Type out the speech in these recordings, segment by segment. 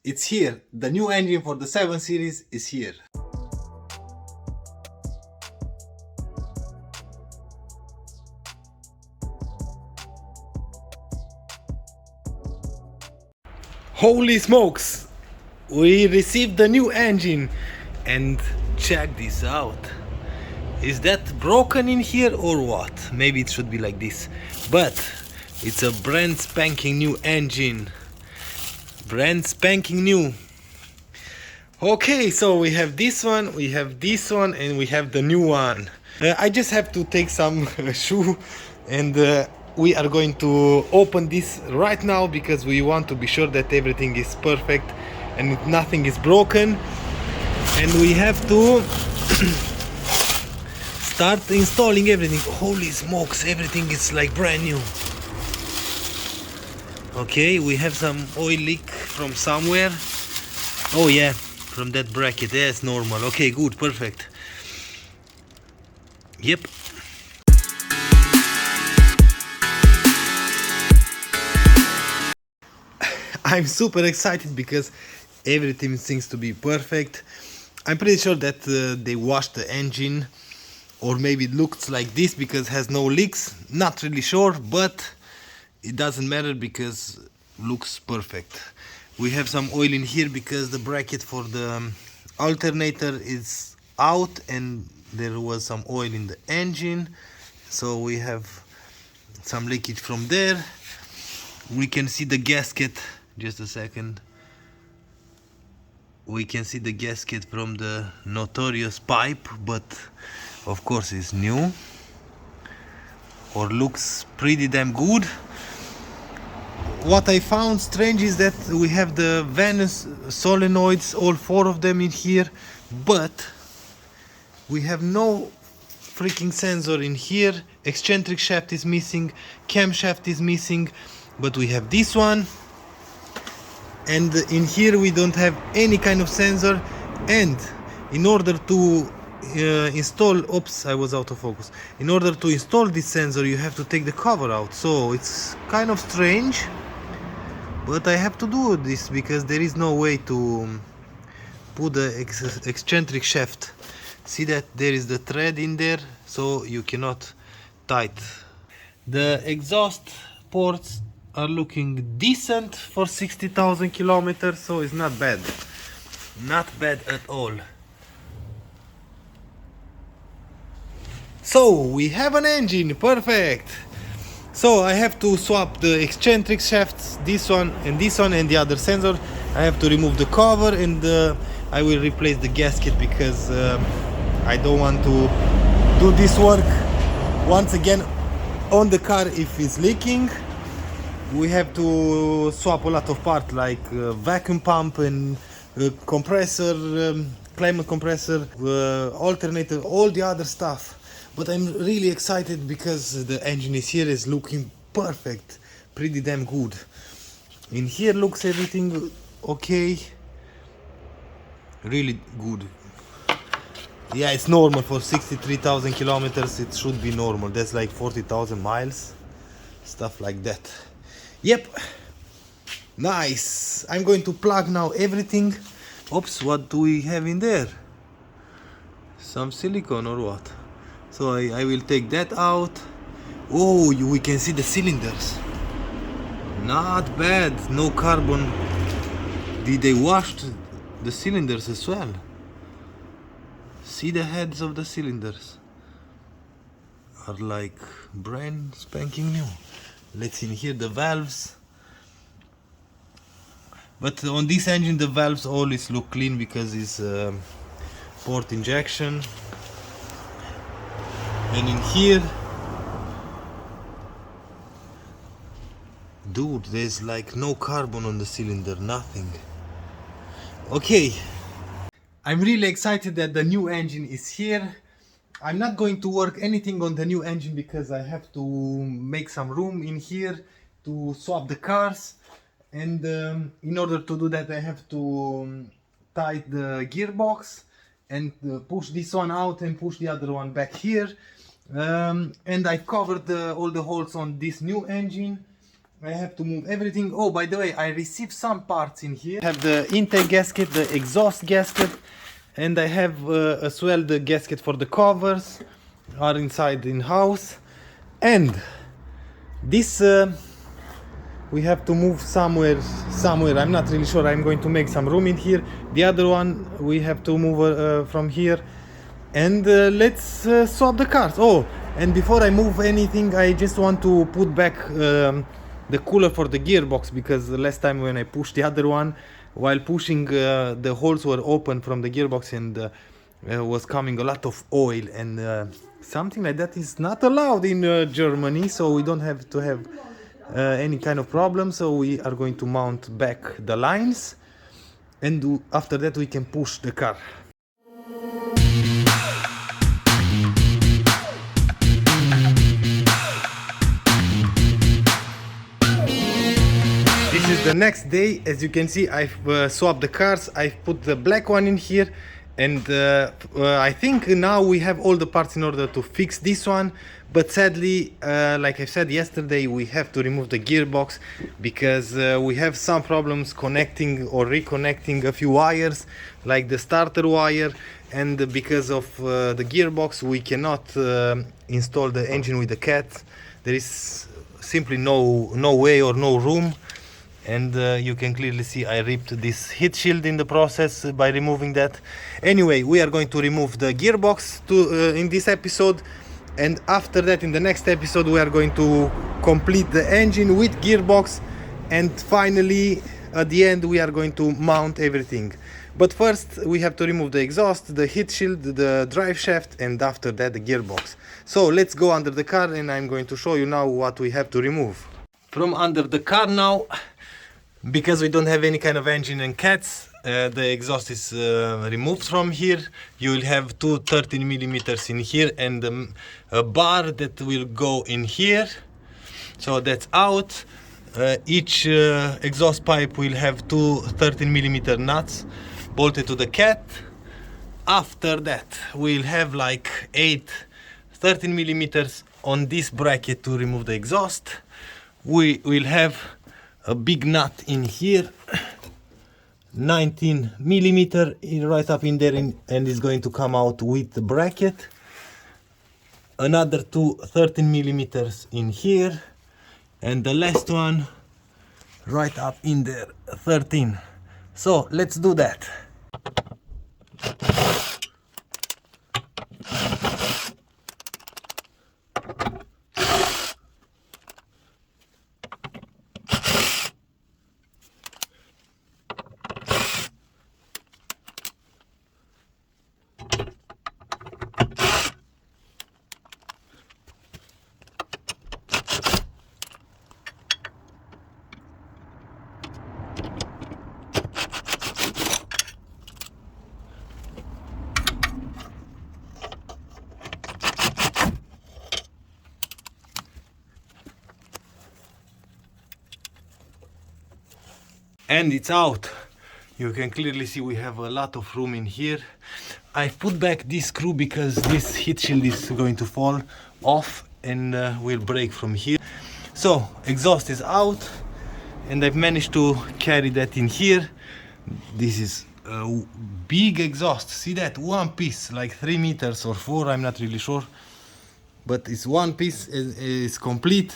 It's here. The new engine for the 7 Series is here. Holy smokes! We received the new engine and check this out. Is that broken in here or what? Maybe it should be like this. But it's a brand spanking new engine. Brand spanking new. Okay, so we have this one, we have this one, and we have the new one. I just have to take some shoe and we are going to open this right now because we want to be sure that everything is perfect and nothing is broken. And we have to start installing everything. Holy smokes, everything is like brand new. Okay, we have some oil leak from somewhere. Oh yeah, from that bracket. Yeah, it's normal. Okay, good, perfect. Yep. I'm super excited because everything seems to be perfect. I'm pretty sure that they washed the engine, or maybe it looks like this because it has no leaks. Not really sure, but it doesn't matter because it looks perfect. We have some oil in here because the bracket for the alternator is out and there was some oil in the engine, so we have some leakage from there. We can see the gasket. Just a second. We can see the gasket from the notorious pipe, but of course it's new or looks pretty damn good. What I found strange is that we have the Venus solenoids, all 4 of them in here, but we have no freaking sensor in here. Eccentric shaft is missing, camshaft is missing, but we have this one. And in here we don't have any kind of sensor. And in order to install, oops, I was out of focus. In order to install this sensor you have to take the cover out, so it's kind of strange, but I have to do this because there is no way to put the eccentric shaft. See that there is the thread in there, so you cannot tight. The exhaust ports are looking decent for 60,000 kilometers, so it's not bad. Not bad at all. So we have an engine, perfect. So I have to swap the eccentric shafts, this one and the other sensor. I have to remove the cover and I will replace the gasket because I don't want to do this work once again on the car if it's leaking. We have to swap a lot of parts like vacuum pump and compressor, climate compressor, alternator, all the other stuff. But I'm really excited because the engine is here, is looking perfect, pretty damn good. In here looks everything okay, really good. Yeah, it's normal for 63,000 kilometers, it should be normal. That's like 40,000 miles, stuff like that. Yep, nice. I'm going to plug now everything. Oops, what do we have in there? Some silicone or what? So I will take that out. Oh, we can see the cylinders. Not bad, no carbon. Did they wash the cylinders as well? See the heads of the cylinders are like brand spanking new. Let's see in here the valves. But on this engine the valves always look clean because it's port injection. And in here, dude, there's like no carbon on the cylinder, nothing. Okay, I'm really excited that the new engine is here. I'm not going to work anything on the new engine because I have to make some room in here to swap the cars, and in order to do that I have to tight the gearbox and push this one out and push the other one back here. And I've covered all the holes on this new engine. I have to move everything. Oh, by the way, I received some parts in here. I have the intake gasket, the exhaust gasket, and I have as well the gasket for the covers are inside in house. And this we have to move somewhere. I'm not really sure. I'm going to make some room in here. The other one we have to move from here. And let's swap the cars. Oh, and before I move anything, I just want to put back the cooler for the gearbox, because the last time when I pushed the other one, while pushing the holes were open from the gearbox, and was coming a lot of oil, and something like that is not allowed in Germany, so we don't have to have any kind of problem. So we are going to mount back the lines, and after that we can push the car. This is the next day. As you can see, I've swapped the cars. I've put the black one in here, and I think now we have all the parts in order to fix this one. But sadly, like I said yesterday, we have to remove the gearbox because we have some problems connecting or reconnecting a few wires, like the starter wire, and because of the gearbox we cannot install the engine with the cat. There is simply no way or no room. And you can clearly see I ripped this heat shield in the process by removing that. Anyway, we are going to remove the gearbox in this episode, and after that, in the next episode, we are going to complete the engine with gearbox, and finally at the end we are going to mount everything. But first we have to remove the exhaust, the heat shield, the drive shaft, and after that the gearbox. So let's go under the car, and I'm going to show you now what we have to remove. From under the car now, because we don't have any kind of engine and cats, the exhaust is removed from here. You will have two 13 millimeters in here, and a bar that will go in here. So that's out. Each exhaust pipe will have two 13 millimeter nuts bolted to the cat. After that, we'll have like 8 13 millimeters on this bracket to remove the exhaust. We will have a big nut in here, 19 millimeter right up in there, and it's going to come out with the bracket. Another two 13 millimeters in here, and the last one right up in there, 13. So let's do that. And it's out. You can clearly see we have a lot of room in here. I've put back this screw because this heat shield is going to fall off and will break from here. So exhaust is out, and I've managed to carry that in here. This is a big exhaust. See that? One piece, like 3 meters or 4, I'm not really sure, but it's one piece, is complete.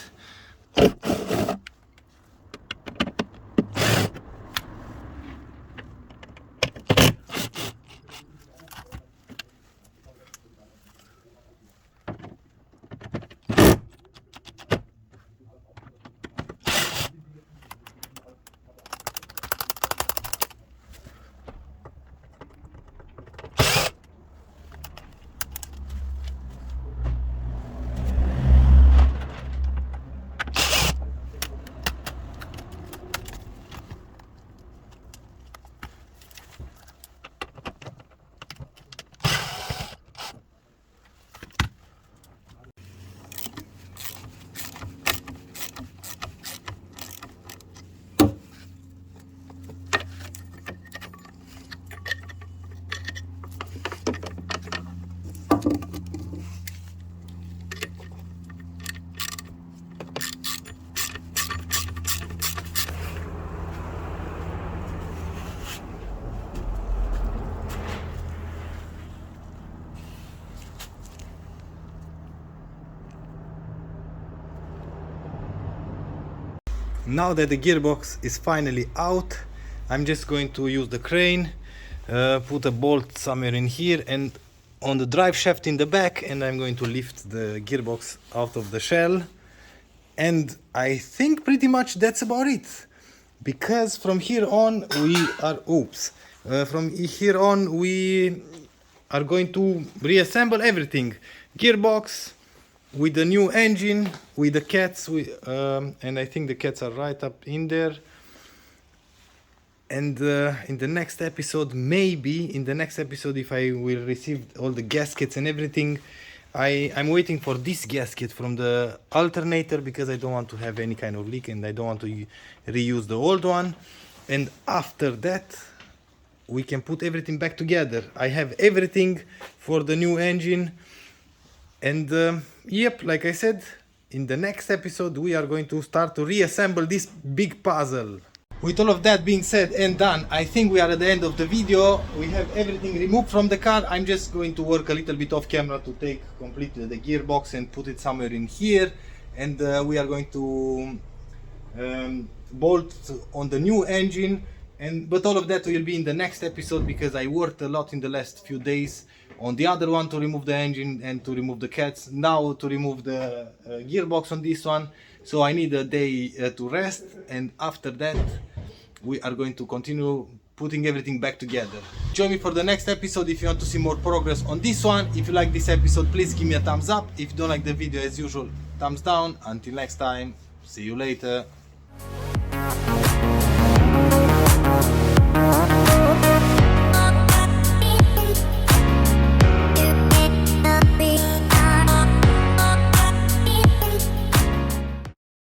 Now that the gearbox is finally out, I'm just going to use the crane, put a bolt somewhere in here and on the drive shaft in the back, and I'm going to lift the gearbox out of the shell. And I think pretty much that's about it, because from here on we are going to reassemble everything. Gearbox with the new engine, with the cats, and I think the cats are right up in there. And in the next episode, if I will receive all the gaskets and everything, I'm waiting for this gasket from the alternator, because I don't want to have any kind of leak and I don't want to reuse the old one. And after that, we can put everything back together. I have everything for the new engine. And yep, like I said, in the next episode, we are going to start to reassemble this big puzzle. With all of that being said and done, I think we are at the end of the video. We have everything removed from the car. I'm just going to work a little bit off camera to take completely the gearbox and put it somewhere in here. And we are going to bolt on the new engine. But all of that will be in the next episode, because I worked a lot in the last few days on the other one to remove the engine and to remove the cats. Now to remove the gearbox on this one. So I need a day to rest, and after that we are going to continue putting everything back together. Join me for the next episode if you want to see more progress on this one. If you like this episode, please give me a thumbs up. If you don't like the video, as usual, thumbs down. Until next time, see you later.